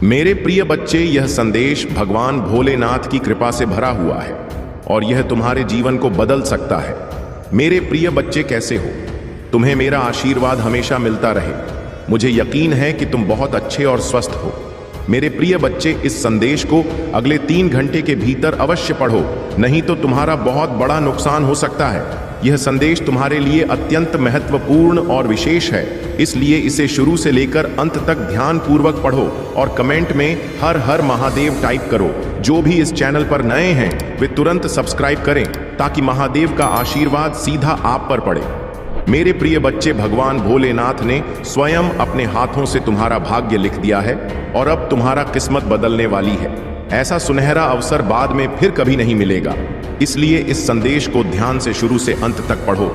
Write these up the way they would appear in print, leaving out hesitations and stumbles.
मेरे प्रिय बच्चे, यह संदेश भगवान भोलेनाथ की कृपा से भरा हुआ है और यह तुम्हारे जीवन को बदल सकता है। मेरे प्रिय बच्चे, कैसे हो? तुम्हें मेरा आशीर्वाद हमेशा मिलता रहे। मुझे यकीन है कि तुम बहुत अच्छे और स्वस्थ हो। मेरे प्रिय बच्चे, इस संदेश को अगले 3 घंटे के भीतर अवश्य पढ़ो, नहीं तो तुम्हारा बहुत बड़ा नुकसान हो सकता है। यह संदेश तुम्हारे लिए अत्यंत महत्वपूर्ण और विशेष है, इसलिए इसे शुरू से लेकर अंत तक ध्यान पूर्वक पढ़ो और कमेंट में हर हर महादेव टाइप करो। जो भी इस चैनल पर नए हैं वे तुरंत सब्सक्राइब करें ताकि महादेव का आशीर्वाद सीधा आप पर पड़े। मेरे प्रिय बच्चे, भगवान भोलेनाथ ने स्वयं अपने हाथों से तुम्हारा भाग्य लिख दिया है और अब तुम्हारा किस्मत बदलने वाली है। ऐसा सुनहरा अवसर बाद में फिर कभी नहीं मिलेगा, इसलिए इस संदेश को ध्यान से शुरू से अंत तक पढ़ो।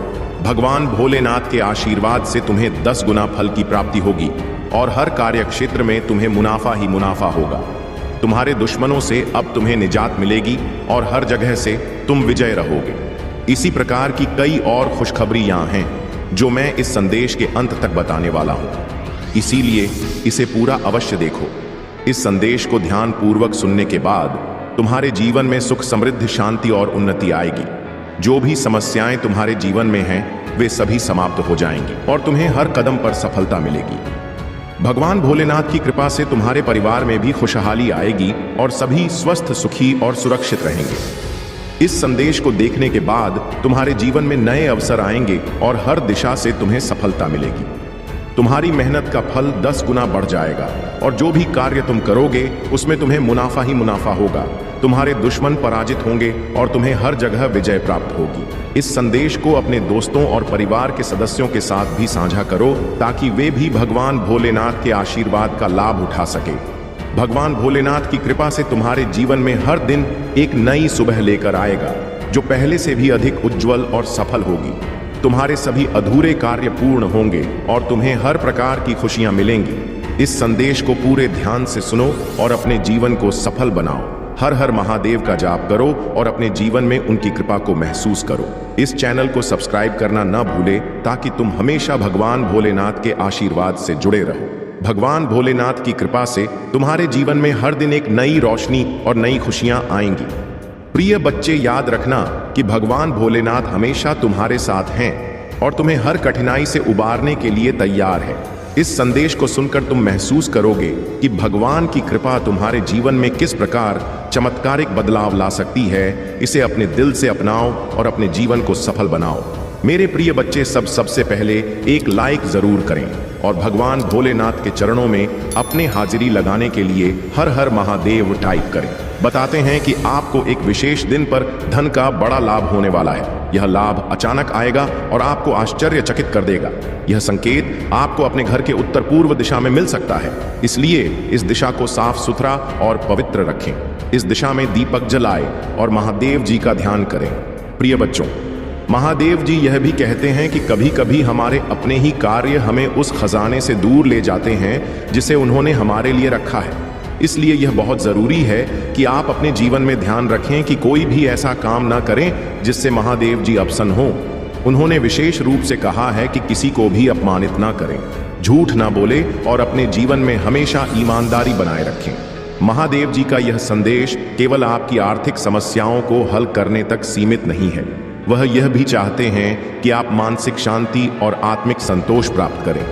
भगवान भोलेनाथ के आशीर्वाद से तुम्हें 10 गुना फल की प्राप्ति होगी और हर कार्य क्षेत्र में तुम्हें मुनाफा ही मुनाफा होगा। तुम्हारे दुश्मनों से अब तुम्हें निजात मिलेगी और हर जगह से तुम विजय रहोगे। इसी प्रकार की कई और खुशखबरी यहाँ हैं जो मैं इस संदेश के अंत तक बताने वाला हूँ, इसीलिए इसे पूरा अवश्य देखो। इस संदेश को ध्यान पूर्वक सुनने के बाद तुम्हारे जीवन में सुख, समृद्धि, शांति और उन्नति आएगी। जो भी समस्याएं तुम्हारे जीवन में हैं वे सभी समाप्त हो जाएंगी और तुम्हें हर कदम पर सफलता मिलेगी। भगवान भोलेनाथ की कृपा से तुम्हारे परिवार में भी खुशहाली आएगी और सभी स्वस्थ, सुखी और सुरक्षित रहेंगे। इस संदेश को देखने के बाद तुम्हारे जीवन में नए अवसर आएंगे और हर दिशा से तुम्हें सफलता मिलेगी। तुम्हारी मेहनत का फल 10 गुना बढ़ जाएगा और जो भी कार्य तुम करोगे उसमें तुम्हें मुनाफा ही मुनाफा होगा। तुम्हारे दुश्मन पराजित होंगे और तुम्हें हर जगह विजय प्राप्त होगी। इस संदेश को अपने दोस्तों और परिवार के सदस्यों के साथ भी साझा करो ताकि वे भी भगवान भोलेनाथ के आशीर्वाद का लाभ उठा सके। भगवान भोलेनाथ की कृपा से तुम्हारे जीवन में हर दिन एक नई सुबह लेकर आएगा जो पहले से भी अधिक उज्जवल और सफल होगी। तुम्हारे सभी अधूरे कार्य पूर्ण होंगे और तुम्हें हर प्रकार की खुशियां मिलेंगी। इस संदेश को पूरे ध्यान से सुनो और अपने जीवन को सफल बनाओ। हर हर महादेव का जाप करो और अपने जीवन में उनकी कृपा को महसूस करो। इस चैनल को सब्सक्राइब करना न भूले ताकि तुम हमेशा भगवान भोलेनाथ के आशीर्वाद से जुड़े रहो। भगवान भोलेनाथ की कृपा से तुम्हारे जीवन में हर दिन एक नई रोशनी और नई खुशियां आएंगी। प्रिय बच्चे, याद रखना कि भगवान भोलेनाथ हमेशा तुम्हारे साथ हैं और तुम्हें हर कठिनाई से उबारने के लिए तैयार है। इस संदेश को सुनकर तुम महसूस करोगे कि भगवान की कृपा तुम्हारे जीवन में किस प्रकार चमत्कारिक बदलाव ला सकती है। इसे अपने दिल से अपनाओ और अपने जीवन को सफल बनाओ। मेरे प्रिय बच्चे, सबसे पहले एक लाइक जरूर करें और भगवान भोलेनाथ के चरणों में अपने हाजिरी लगाने के लिए हर हर महादेव टाइप करें। बताते हैं कि आपको एक विशेष दिन पर धन का बड़ा लाभ होने वाला है। यह लाभ अचानक आएगा और आपको आश्चर्यचकित कर देगा। यह संकेत आपको अपने घर के उत्तर पूर्व दिशा में मिल सकता है, इसलिए इस दिशा को साफ सुथरा और पवित्र रखें। इस दिशा में दीपक जलाएं और महादेव जी का ध्यान करें। प्रिय बच्चों, महादेव जी यह भी कहते हैं कि कभी कभी हमारे अपने ही कार्य हमें उस खजाने से दूर ले जाते हैं जिसे उन्होंने हमारे लिए रखा है। इसलिए यह बहुत जरूरी है कि आप अपने जीवन में ध्यान रखें कि कोई भी ऐसा काम ना करें जिससे महादेव जी अप्रसन्न हो। उन्होंने विशेष रूप से कहा है कि किसी को भी अपमानित ना करें, झूठ ना बोले और अपने जीवन में हमेशा ईमानदारी बनाए रखें। महादेव जी का यह संदेश केवल आपकी आर्थिक समस्याओं को हल करने तक सीमित नहीं है, वह यह भी चाहते हैं कि आप मानसिक शांति और आत्मिक संतोष प्राप्त करें।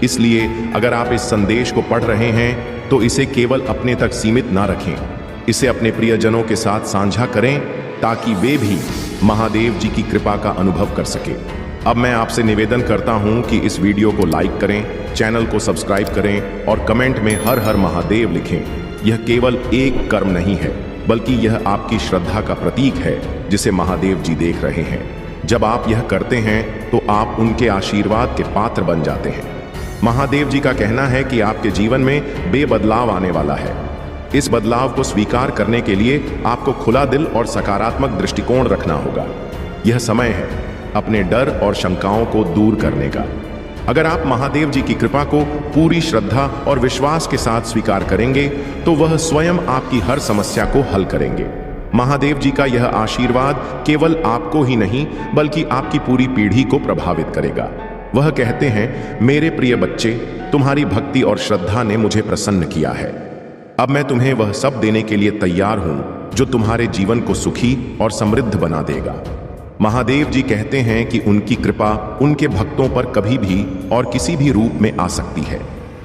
इसलिए अगर आप इस संदेश को पढ़ रहे हैं तो इसे केवल अपने तक सीमित ना रखें, इसे अपने प्रियजनों के साथ साझा करें ताकि वे भी महादेव जी की कृपा का अनुभव कर सके। अब मैं आपसे निवेदन करता हूं कि इस वीडियो को लाइक करें, चैनल को सब्सक्राइब करें और कमेंट में हर हर महादेव लिखें। यह केवल एक कर्म नहीं है बल्कि यह आपकी श्रद्धा का प्रतीक है जिसे महादेव जी देख रहे हैं। जब आप यह करते हैं तो आप उनके आशीर्वाद के पात्र बन जाते हैं। महादेव जी का कहना है कि आपके जीवन में बेबदलाव आने वाला है। इस बदलाव को स्वीकार करने के लिए आपको खुला दिल और सकारात्मक दृष्टिकोण रखना होगा। यह समय है अपने डर और शंकाओं को दूर करने का। अगर आप महादेव जी की कृपा को पूरी श्रद्धा और विश्वास के साथ स्वीकार करेंगे तो वह स्वयं आपकी हर समस्या को हल करेंगे। महादेव जी का यह आशीर्वाद केवल आपको ही नहीं बल्कि आपकी पूरी पीढ़ी को प्रभावित करेगा। वह कहते हैं, मेरे प्रिय बच्चे, तुम्हारी भक्ति और श्रद्धा ने मुझे प्रसन्न किया है। अब मैं तुम्हें वह सब देने के लिए तैयार हूं जो तुम्हारे जीवन को सुखी और समृद्ध बना देगा। महादेव जी कहते हैं कि उनकी कृपा उनके भक्तों पर कभी भी और किसी भी रूप में आ सकती है।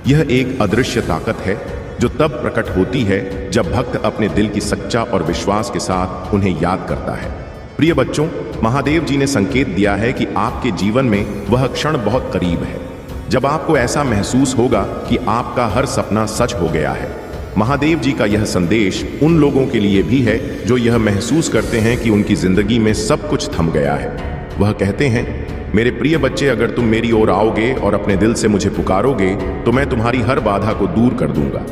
यह एक अदृश्य ताकत है जो तब प्रकट होती है जब भक्त अपने दिल की सच्चा और विश्वास के साथ उन्हें याद करता है। प्रिय बच्चों, महादेव जी ने संकेत दिया है कि आपके जीवन में वह क्षण बहुत करीब है जब आपको ऐसा महसूस होगा कि आपका हर सपना सच हो गया है। महादेव जी का यह संदेश उन लोगों के लिए भी है जो यह महसूस करते हैं कि उनकी जिंदगी में सब कुछ थम गया है। वह कहते हैं, मेरे प्रिय बच्चे, अगर तुम मेरी ओर आओगे और अपने दिल से मुझे पुकारोगे तो मैं तुम्हारी हर बाधा को दूर कर दूंगा।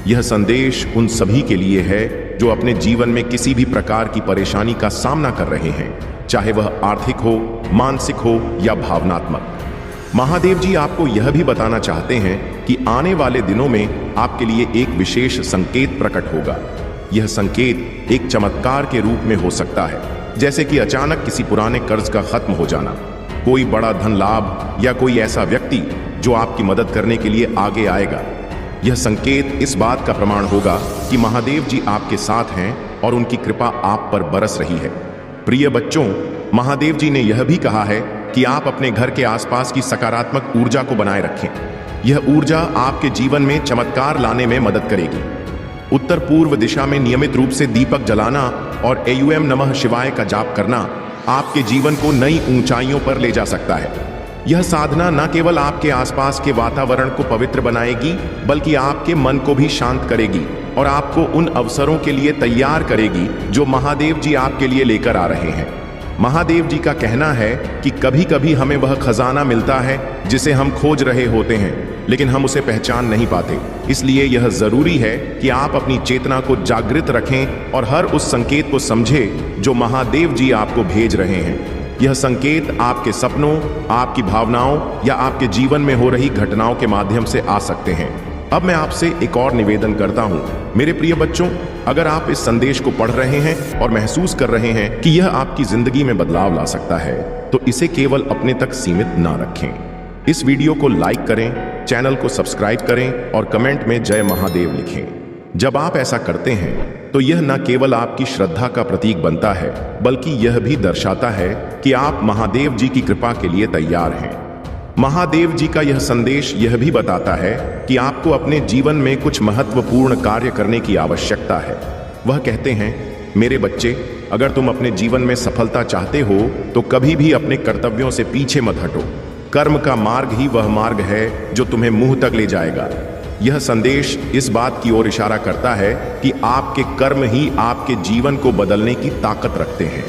यह संदेश उन सभी के लिए है जो अपने जीवन में किसी भी प्रकार की परेशानी का सामना कर रहे हैं, चाहे वह आर्थिक हो, मानसिक हो या भावनात्मक। महादेव जी आपको यह भी बताना चाहते हैं कि आने वाले दिनों में आपके लिए एक विशेष संकेत प्रकट होगा। यह संकेत एक चमत्कार के रूप में हो सकता है, जैसे कि अचानक किसी पुराने कर्ज का खत्म हो जाना, कोई बड़ा धन लाभ या कोई ऐसा व्यक्ति जो आपकी मदद करने के लिए आगे आएगा। यह संकेत इस बात का प्रमाण होगा कि महादेव जी आपके साथ हैं और उनकी कृपा आप पर बरस रही है। प्रिय बच्चों, महादेव जी ने यह भी कहा है कि आप अपने घर के आसपास की सकारात्मक ऊर्जा को बनाए रखें। यह ऊर्जा आपके जीवन में चमत्कार लाने में मदद करेगी। उत्तर पूर्व दिशा में नियमित रूप से दीपक जलाना और एयूएम नमः शिवाय का जाप करना आपके जीवन को नई ऊंचाइयों पर ले जा सकता है। यह साधना न केवल आपके आसपास के वातावरण को पवित्र बनाएगी, बल्कि आपके मन को भी शांत करेगी और आपको उन अवसरों के लिए तैयार करेगी जो महादेव जी आपके लिए लेकर आ रहे हैं। महादेव जी का कहना है कि कभी कभी हमें वह खजाना मिलता है जिसे हम खोज रहे होते हैं, लेकिन हम उसे पहचान नहीं पाते। इसलिए यह जरूरी है कि आप अपनी चेतना को जागृत रखें और हर उस संकेत को समझें जो महादेव जी आपको भेज रहे हैं। यह संकेत आपके सपनों, आपकी भावनाओं या आपके जीवन में हो रही घटनाओं के माध्यम से आ सकते हैं। अब मैं आपसे एक और निवेदन करता हूं। मेरे प्रिय बच्चों, अगर आप इस संदेश को पढ़ रहे हैं और महसूस कर रहे हैं कि यह आपकी जिंदगी में बदलाव ला सकता है, तो इसे केवल अपने तक सीमित ना रखें। इस वीडियो को लाइक करें, चैनल को सब्सक्राइब करें और कमेंट में जय महादेव लिखें। जब आप ऐसा करते हैं तो यह न केवल आपकी श्रद्धा का प्रतीक बनता है, बल्कि यह भी दर्शाता है कि आप महादेव जी की कृपा के लिए तैयार हैं। महादेव जी का यह संदेश यह भी बताता है कि आपको अपने जीवन में कुछ महत्वपूर्ण कार्य करने की आवश्यकता है। वह कहते हैं, मेरे बच्चे, अगर तुम अपने जीवन में सफलता चाहते हो तो कभी भी अपने कर्तव्यों से पीछे मत हटो। कर्म का मार्ग ही वह मार्ग है जो तुम्हें मुंह तक ले जाएगा। यह संदेश इस बात की ओर इशारा करता है कि आपके कर्म ही आपके जीवन को बदलने की ताकत रखते हैं।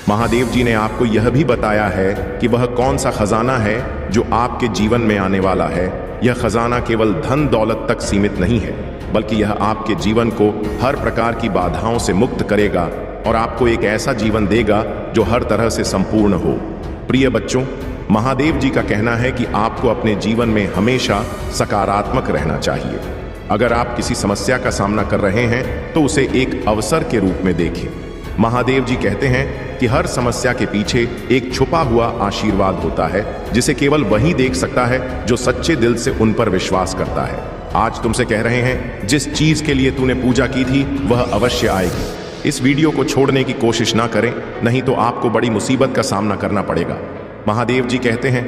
महादेव जी ने आपको यह भी बताया है कि वह कौन सा खजाना है जो आपके जीवन में आने वाला है। यह खजाना केवल धन दौलत तक सीमित नहीं है, बल्कि यह आपके जीवन को हर प्रकार की बाधाओं से मुक्त करेगा और आपको एक ऐसा जीवन देगा जो हर तरह से संपूर्ण हो। प्रिय बच्चों, महादेव जी का कहना है कि आपको अपने जीवन में हमेशा सकारात्मक रहना चाहिए। अगर आप किसी समस्या का सामना कर रहे हैं तो उसे एक अवसर के रूप में देखें। महादेव जी कहते हैं कि हर समस्या के पीछे एक छुपा हुआ आशीर्वाद होता है जिसे केवल वही देख सकता है जो सच्चे दिल से उन पर विश्वास करता है। आज तुमसे कह रहे हैं, जिस चीज के लिए तूने पूजा की थी वह अवश्य आएगी। इस वीडियो को छोड़ने की कोशिश ना करें, नहीं तो आपको बड़ी मुसीबत का सामना करना पड़ेगा। महादेव जी कहते हैं,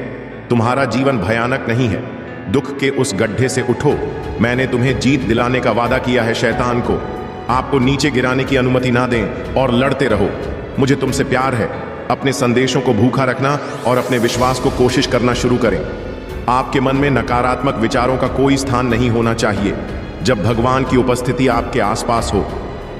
तुम्हारा जीवन भयानक नहीं है। दुख के उस गड्ढे से उठो। मैंने तुम्हें जीत दिलाने का वादा किया है। शैतान को आपको नीचे गिराने की अनुमति ना दें और लड़ते रहो। मुझे तुमसे प्यार है। अपने संदेशों को भूखा रखना और अपने विश्वास को कोशिश करना शुरू करें। आपके मन में नकारात्मक विचारों का कोई स्थान नहीं होना चाहिए। जब भगवान की उपस्थिति आपके आसपास हो,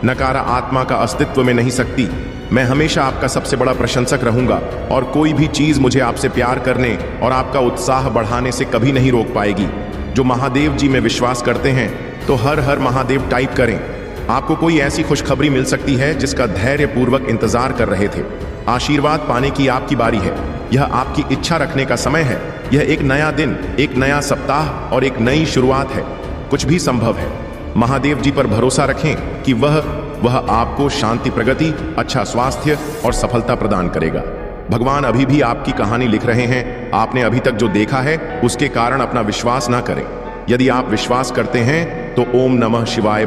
नकारा आत्मा का अस्तित्व में नहीं सकती। मैं हमेशा आपका सबसे बड़ा प्रशंसक रहूंगा और कोई भी चीज मुझे आपसे प्यार करने और आपका उत्साह बढ़ाने से कभी नहीं रोक पाएगी। जो महादेव जी में विश्वास करते हैं तो हर हर महादेव टाइप करें। आपको कोई ऐसी खुशखबरी मिल सकती है जिसका धैर्यपूर्वक इंतजार कर रहे थे। आशीर्वाद पाने की आपकी बारी है। यह आपकी इच्छा रखने का समय है। यह एक नया दिन, एक नया सप्ताह और एक नई शुरुआत है। कुछ भी संभव है। महादेव जी पर भरोसा रखें कि वह आपको शांति, प्रगति, अच्छा स्वास्थ्य और सफलता प्रदान करेगा। भगवान अभी भी आपकी कहानी लिख रहे हैं। आपने अभी तक जो देखा है उसके कारण अपना विश्वास ना करें। यदि आप विश्वास करते हैं तो ओम नमः शिवाय